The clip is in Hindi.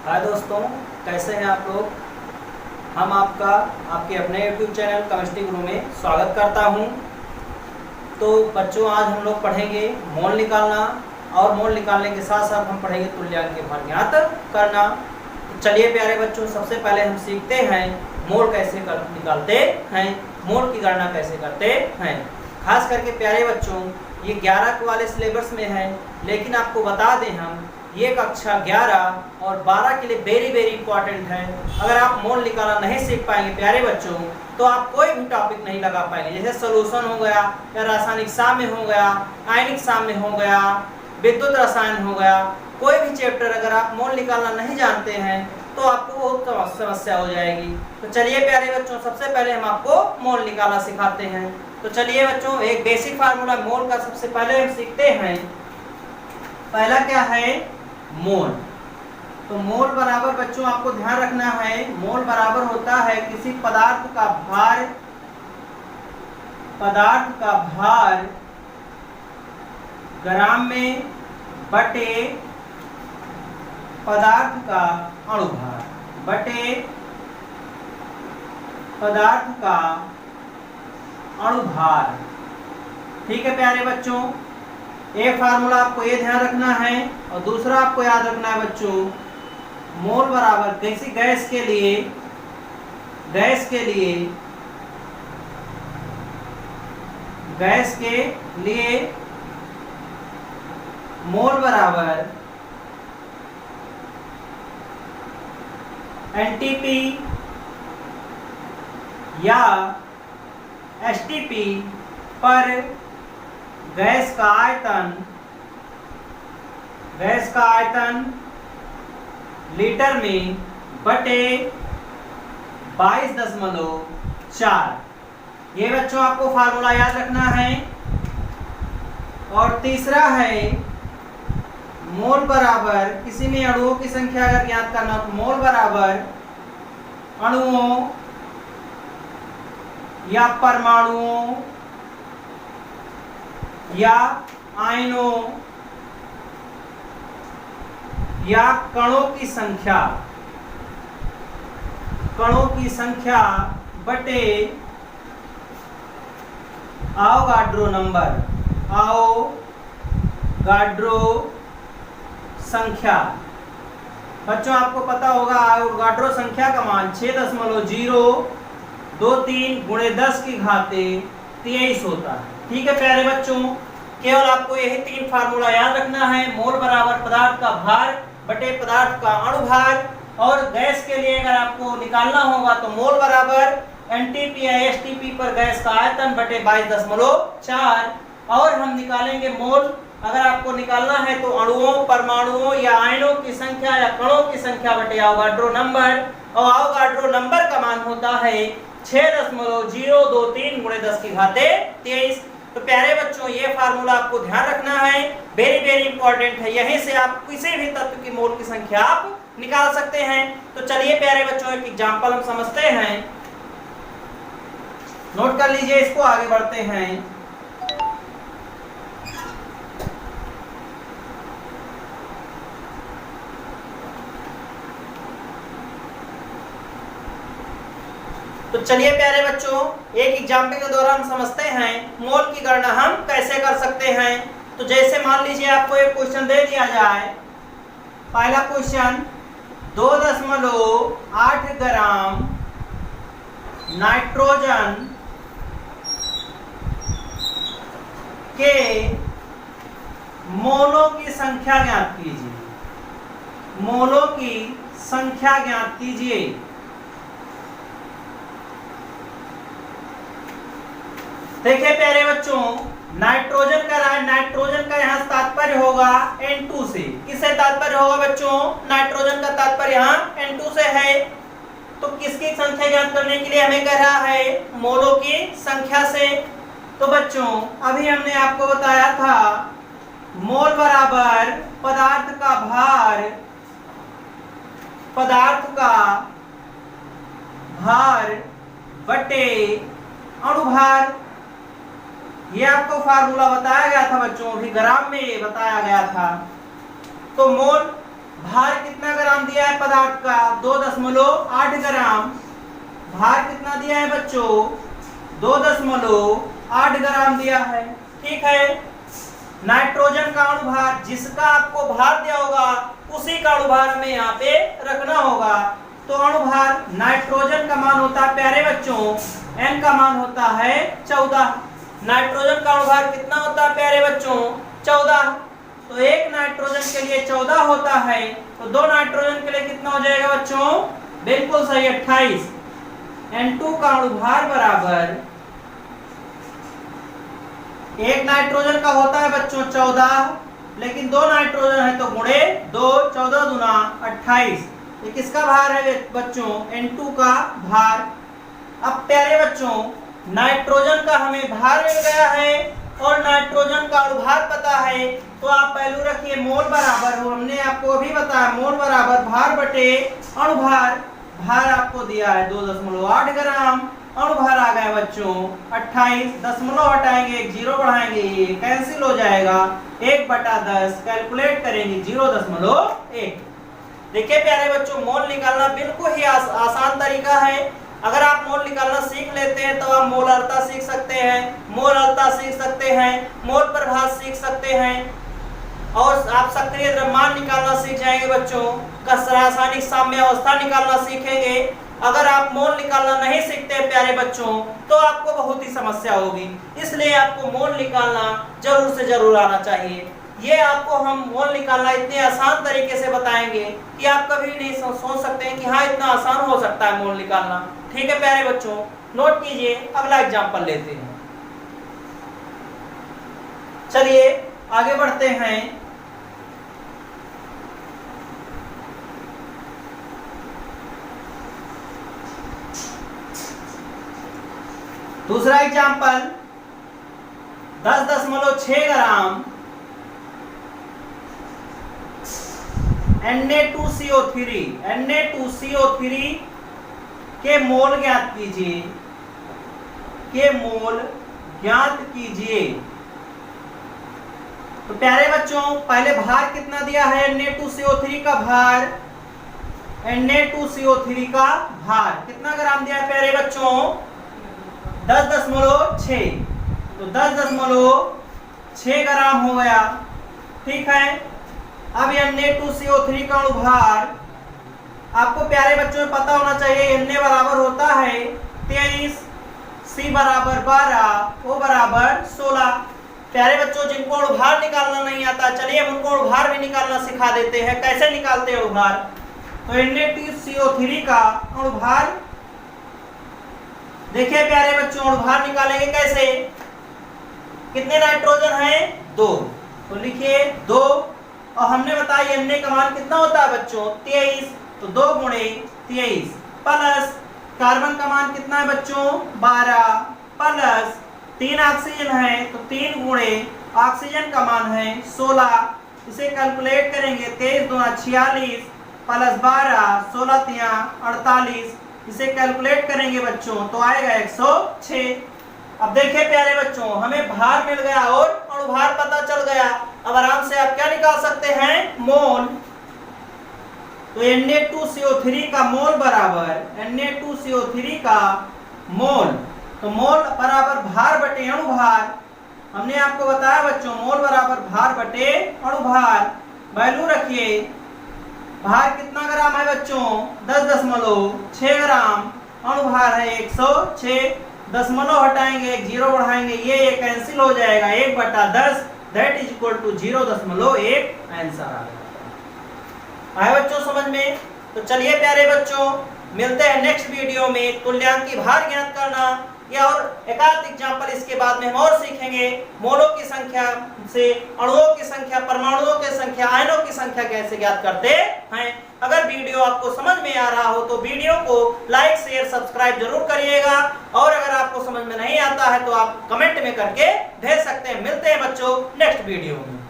हाय दोस्तों, कैसे हैं आप लोग। हम आपके अपने YouTube चैनल केमिस्ट्री गुरु में स्वागत करता हूं। तो बच्चों, आज हम लोग पढ़ेंगे मोल निकालना और मोल निकालने के साथ साथ हम पढ़ेंगे तुल्यांक के भार ज्ञात करना। तो चलिए प्यारे बच्चों, सबसे पहले हम सीखते हैं मोल कैसे निकालते हैं, मोल की गणना कैसे करते हैं। खास करके प्यारे बच्चों, ये 11 वाले सिलेबस में है, लेकिन आपको बता दें हम ये कक्षा 11 और 12 के लिए वेरी इंपॉर्टेंट है। अगर आप मोल निकालना नहीं सीख पाएंगे प्यारे बच्चों, तो आप कोई भी टॉपिक नहीं लगा पाएंगे। जैसे सोल्यूशन हो गया, या रासायनिक साम्य हो गया, आयनिक साम्य हो गया, विद्युत रसायन हो गया, कोई भी चैप्टर अगर आप मोल निकालना नहीं जानते हैं तो आपको बहुत समस्या हो जाएगी। तो चलिए प्यारे बच्चों, सबसे पहले हम आपको मोल निकालना सिखाते हैं। तो चलिए बच्चों, एक बेसिक फार्मूला मोल का सबसे पहले हम सीखते हैं। पहला क्या है? मोल। तो मोल बराबर बच्चों आपको ध्यान रखना है, मोल बराबर होता है किसी पदार्थ का भार ग्राम में बटे पदार्थ का अणुभार बटे पदार्थ का अणुभार। ठीक है प्यारे बच्चों, एक फार्मूला आपको ये ध्यान रखना है और दूसरा आपको याद रखना है बच्चों, मोल बराबर किसी गैस के लिए मोल बराबर एनटीपी या एसटीपी पर गैस का आयतन लीटर में बटे 22.4। ये बच्चों आपको फार्मूला याद रखना है। और तीसरा है मोल बराबर किसी में अणुओं की संख्या अगर ज्ञात करना तो मोल बराबर अणुओं या परमाणुओं या आयनों या कणों की संख्या बटे आवोगाड्रो संख्या। बच्चों आपको पता होगा आवोगाड्रो संख्या का मान 6.023 × 10⁻23 होता है। ठीक है प्यारे बच्चों, केवल आपको यही 3 फार्मूला याद रखना है। मोल बराबर पदार्थ का भार बटे पदार्थ का अणुभार। और गैस के लिए अगर आपको निकालना होगा तो मोल बराबर एनटीपी या एसटीपी पर गैस का आयतन बटे 22.4। और हम निकालेंगे मोल अगर आपको निकालना है तो अणुओं, परमाणुओं या आयनों की संख्या या कणों की संख्या बटे आवोगाड्रो नंबर। और आवोगाड्रो नंबर का मान होता है 6.023 × 10⁻23। तो प्यारे बच्चों, ये फार्मूला आपको ध्यान रखना है, वेरी इंपॉर्टेंट है। यहीं से आप किसी भी तत्व की मोल की संख्या आप निकाल सकते हैं। तो चलिए प्यारे बच्चों, एक एग्जांपल हम समझते हैं, नोट कर लीजिए, इसको आगे बढ़ते हैं। तो चलिए प्यारे बच्चों, एक एग्जाम्पल के द्वारा हम समझते हैं मोल की गणना हम कैसे कर सकते हैं। तो जैसे मान लीजिए आपको एक क्वेश्चन दे दिया जाए। पहला क्वेश्चन, 2.8 ग्राम नाइट्रोजन के मोलों की संख्या ज्ञात कीजिए। मोलों की संख्या ज्ञात कीजिए। देखिए प्यारे बच्चों, नाइट्रोजन का यहाँ तात्पर्य होगा N2 से। किससे तात्पर्य होगा बच्चों? नाइट्रोजन का तात्पर्य यहाँ N2 से है। तो किसकी संख्या ज्ञात करने के लिए हमें कह रहा है? मोलों की संख्या से। तो बच्चों अभी हमने आपको बताया था मोल बराबर पदार्थ का भार बटे अणुभार। ये आपको फार्मूला बताया गया था बच्चों, अभी ग्राम में बताया गया था। तो मोल भार कितना ग्राम ग्राम दिया है पदार्थ का 2.8 ग्राम। भार कितना दिया है बच्चों? 2.8 ग्राम दिया है। ठीक है। नाइट्रोजन का अणुभार, जिसका आपको भार दिया होगा उसी का अणुभार हमें यहाँ पे रखना होगा। तो अणुभार नाइट्रोजन का मान होता है प्यारे बच्चों, N का मान होता है 14। नाइट्रोजन का अणुभार कितना होता है प्यारे बच्चों? 14। तो एक नाइट्रोजन के लिए 14 होता है, तो दो नाइट्रोजन के लिए कितना हो जाएगा बच्चों? बिल्कुल सही 28। N2 का अणुभार बराबर, एक नाइट्रोजन का होता है बच्चों 14, लेकिन दो नाइट्रोजन है तो गुणे 2, 14 दूना 28। ये किसका भार है बच्चों? N2 का भार। अब प्यारे बच्चों नाइट्रोजन का हमें भार मिल गया है और नाइट्रोजन का अणुभार पता है, तो आप वैल्यू रखिए मोल बराबर हो, हमने आपको अभी बताया मोल बराबर भार बटे अणुभार। भार आपको दिया है 2.8 ग्राम, अणुभार आ गया बच्चों 28। दशमलव हटाएंगे, एक जीरो बढ़ाएंगे, ये कैंसिल हो जाएगा, 1/10 कैलकुलेट करेंगे 0.1। देखिए प्यारे बच्चों मोल निकालना बिल्कुल ही आसान तरीका है। अगर आप मोल निकालना सीख लेते हैं तो आप मोलरता सीख सकते हैं, मोलरता सीख सकते हैं, मोल प्रभाव सीख सकते हैं, और आप सक्रिय द्रव्यमान निकालना सीख जाएंगे बच्चों, रासायनिक साम्यावस्था निकालना सीखेंगे। अगर आप मोल निकालना नहीं सीखते प्यारे बच्चों तो आपको बहुत ही समस्या होगी, इसलिए आपको मोल निकालना जरूर से जरूर आना चाहिए। ये आपको हम मोल निकालना इतने आसान तरीके से बताएंगे कि आप कभी नहीं सोच सकते हैं कि हाँ इतना आसान हो सकता है मोल निकालना। ठीक है प्यारे बच्चों, नोट कीजिए, अगला एग्जाम्पल लेते हैं। चलिए आगे बढ़ते हैं। दूसरा एग्जाम्पल 10.6 ग्राम Na2CO3 के मोल ज्ञात कीजिए, के मोल ज्ञात कीजिए। तो प्यारे बच्चों पहले भार कितना दिया है? Na2CO3 का भार, Na2CO3 का भार कितना ग्राम दिया है प्यारे बच्चों? 10.6। तो 10.6 ग्राम हो गया। ठीक है। अब Na2CO3 का अणुभार आपको प्यारे बच्चों पता होना चाहिए, Na बराबर होता है 23, C बराबर 12, O बराबर 16। प्यारे बच्चों जिनको अणुभार निकालना नहीं आता, चलिए हम उनको अणुभार भी निकालना सिखा देते हैं। कैसे निकालते हैं अणुभार? तो Na2CO3 का अणुभार देखिए प्यारे बच्चों, अणुभार निकालेंगे कैसे? कितने नाइट्रोजन हैं? 2, तो लिखिए 2, और हमने बताया Na का मान कितना होता है बच्चों? 23, तो 2 गुणे 23 प्लस कार्बन का मान कितना है बच्चों? 12 प्लस 3 ऑक्सीजन है तो 3 गुणे ऑक्सीजन का मान है 16। इसे कैलकुलेट करेंगे, 23 दूना 46 प्लस 12, 16 तिया 48। इसे कैलकुलेट करेंगे बच्चों तो आएगा 106। अब देखिए प्यारे बच्चों हमें भार मिल गया और अणुभार पता चल गया। अब आराम से आप क्या निकाल सकते हैं? मोल। तो Na2CO3 का मोल बराबर, Na2CO3 का मोल, तो मोल बराबर भार बटे अणुभार। हमने आपको बताया बच्चों मोल बराबर भार बटे अणुभार। वैल्यू रखिए, भार कितना ग्राम है बच्चों? 10.6 ग्राम, अणुभार है 106। दशमलव हटाएंगे, एक जीरो बढ़ाएंगे, ये कैंसिल हो जाएगा, 1/10 that is equal to 0.1 answer आ गया। आए बच्चों समझ में? तो चलिए प्यारे बच्चों मिलते हैं नेक्स्ट वीडियो में तुल्यांकी भार ज्ञात करना, या और एकाध एग्जाम्पल इसके बाद में हम और सीखेंगे। मोलों की संख्या से अणुओं की संख्या, परमाणुओं की संख्या, आयनों की संख्या कैसे ज्ञात करते हैं। अगर वीडियो आपको समझ में आ रहा हो तो वीडियो को लाइक शेयर सब्सक्राइब जरूर करिएगा, और अगर आपको समझ में नहीं आता है तो आप कमेंट में करके भेज सकते हैं। मिलते हैं बच्चों नेक्स्ट वीडियो में।